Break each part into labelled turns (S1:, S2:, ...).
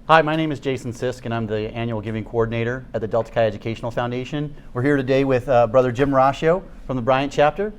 S1: Hi, my name is Jason Sisk, and I'm the annual giving coordinator at the Delta Chi Educational Foundation. We're here today with Brother Jim Marascio from the Bryant chapter.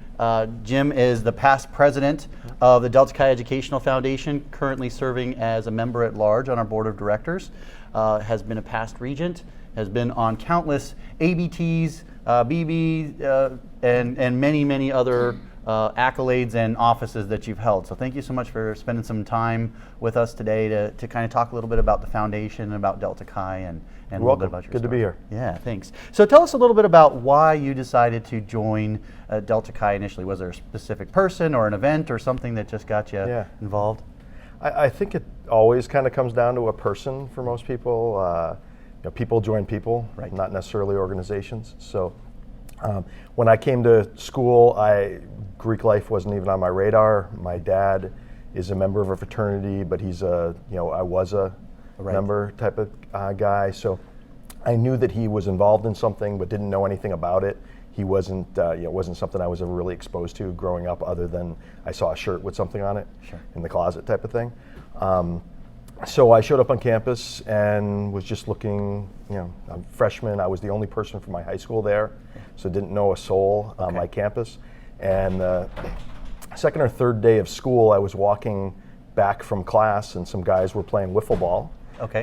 S1: Jim is the past president of the Delta Chi Educational Foundation, currently serving as a member at large on our board of directors, has been a past regent, has been on countless ABTs, BB, and many, many other accolades and offices that you've held. So thank you so much for spending some time with us today to kind of talk a little bit about the foundation and about Delta Chi and a little bit about your
S2: Good to be here.
S1: Yeah, thanks. So tell us a little bit about why you decided to join Delta Chi initially. Was there a specific person or an event or something that just got you involved?
S2: I think it always kind of comes down to a person for most people. People join people,
S1: right,
S2: not necessarily organizations. So when I came to school, Greek life wasn't even on my radar. My dad is a member of a fraternity, but he's I was a member type of guy. So I knew that he was involved in something, but didn't know anything about it. He wasn't, wasn't something I was ever really exposed to growing up, other than I saw a shirt with something on it in the closet type of thing. So I showed up on campus and was just looking, I'm a freshman. I was the only person from my high school there, so didn't know a soul on my campus. And second or third day of school, I was walking back from class and some guys were playing wiffle ball.
S1: Okay.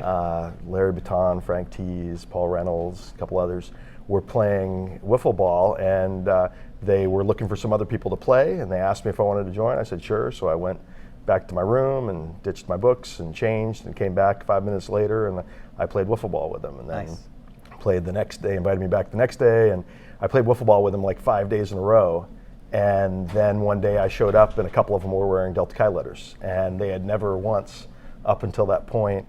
S2: Larry Baton, Frank Tees, Paul Reynolds, a couple others were playing wiffle ball, and they were looking for some other people to play, and they asked me if I wanted to join. I said sure, so I went back to my room and ditched my books and changed and came back 5 minutes later, and I played wiffle ball with them, and then played the next day, invited me back the next day, and I played wiffle ball with them like 5 days in a row. And then one day I showed up and a couple of them were wearing Delta Chi letters, and they had never once up until that point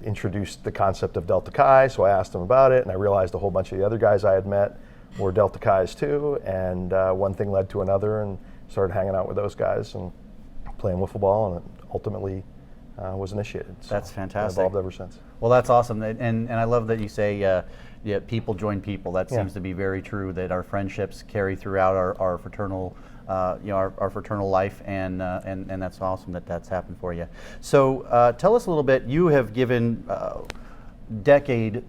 S2: introduced the concept of Delta Chi. So I asked them about it, and I realized a whole bunch of the other guys I had met were Delta Chis too, and one thing led to another, and started hanging out with those guys and playing wiffle ball, and it ultimately was initiated. So
S1: that's fantastic.
S2: I've evolved ever since.
S1: Well, that's awesome, and I love that you say people join people. That seems to be very true, that our friendships carry throughout our fraternal our fraternal life, and that's awesome that that's happened for you. So tell us a little bit. You have given decades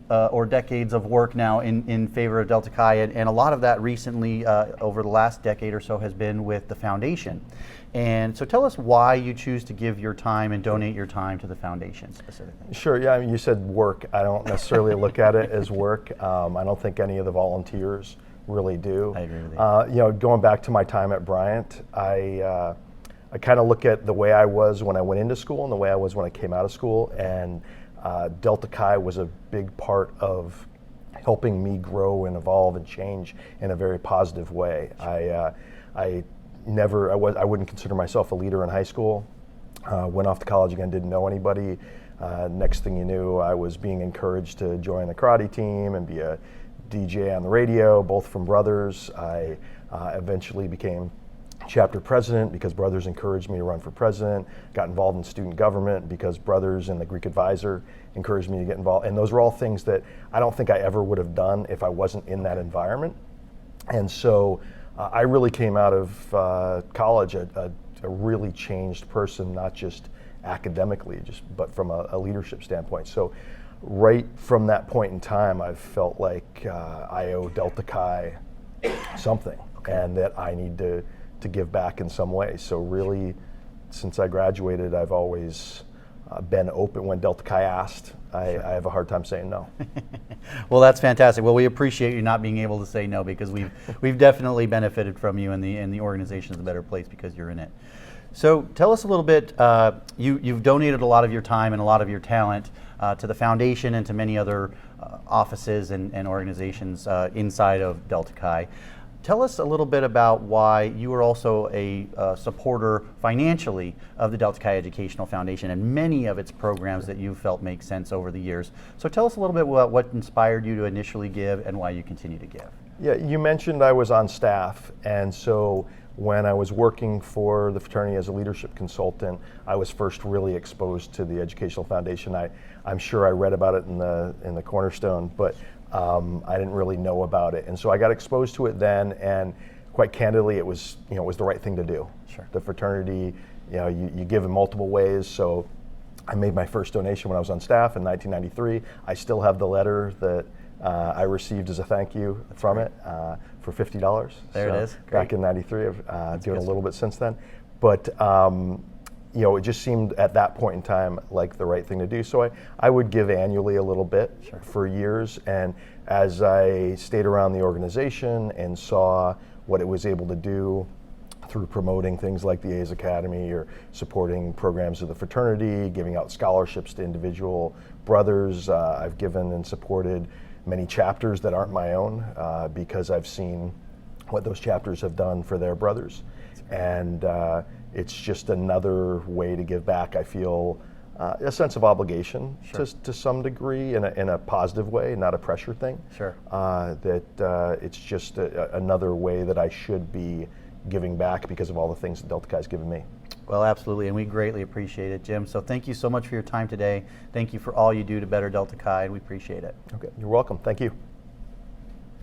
S1: of work now in favor of Delta Chi, and a lot of that recently over the last decade or so has been with the foundation. And so tell us why you choose to give your time and donate your time to the foundation specifically.
S2: Sure, yeah, I mean, you said work. I don't necessarily look at it as work. I don't think any of the volunteers really do.
S1: I agree with you.
S2: Going back to my time at Bryant, I kind of look at the way I was when I went into school and the way I was when I came out of school, and Delta Chi was a big part of helping me grow and evolve and change in a very positive way. I wouldn't consider myself a leader in high school. Went off to college again, didn't know anybody. Next thing you knew, I was being encouraged to join the karate team and be a DJ on the radio, both from brothers. I eventually became chapter president because brothers encouraged me to run for president. Got involved in student government because brothers and the Greek advisor encouraged me to get involved. And those were all things that I don't think I ever would have done if I wasn't in that environment. And so I really came out of college a really changed person, not just academically, but from a leadership standpoint. So right from that point in time, I've felt like I owe Delta Chi something, and that I need to give back in some way. So really, since I graduated, I've always been open. When Delta Chi asked, I have a hard time saying no.
S1: Well, that's fantastic. Well, we appreciate you not being able to say no, because we've definitely benefited from you, and the organization is a better place because you're in it. So tell us a little bit. You've donated a lot of your time and a lot of your talent to the foundation and to many other offices and organizations inside of Delta Chi. Tell us a little bit about why you are also a supporter financially of the Delta Chi Educational Foundation and many of its programs that you felt make sense over the years. So tell us a little bit about what inspired you to initially give and why you continue to give.
S2: Yeah, you mentioned I was on staff, and so when I was working for the fraternity as a leadership consultant, I was first really exposed to the Educational Foundation. I'm sure I read about it in the Cornerstone, but I didn't really know about it, and so I got exposed to it then. And quite candidly, it was the right thing to do.
S1: Sure.
S2: The fraternity, you give in multiple ways, so I made my first donation when I was on staff in 1993. I still have the letter that I received as a thank you from it for $50.
S1: There it is.
S2: Back
S1: Great.
S2: in '93. I've given a little bit since then. But it just seemed at that point in time like the right thing to do. So I would give annually a little bit for years. And as I stayed around the organization and saw what it was able to do through promoting things like the A's Academy or supporting programs of the fraternity, giving out scholarships to individual brothers, I've given and supported many chapters that aren't my own because I've seen what those chapters have done for their brothers. And it's just another way to give back. I feel a sense of obligation to some degree in a positive way, not a pressure thing.
S1: Sure.
S2: That it's just another way that I should be giving back because of all the things that Delta Chi's given me.
S1: Well, absolutely, and we greatly appreciate it, Jim. So thank you so much for your time today. Thank you for all you do to better Delta Chi, and we appreciate it.
S2: Okay, you're welcome. Thank you.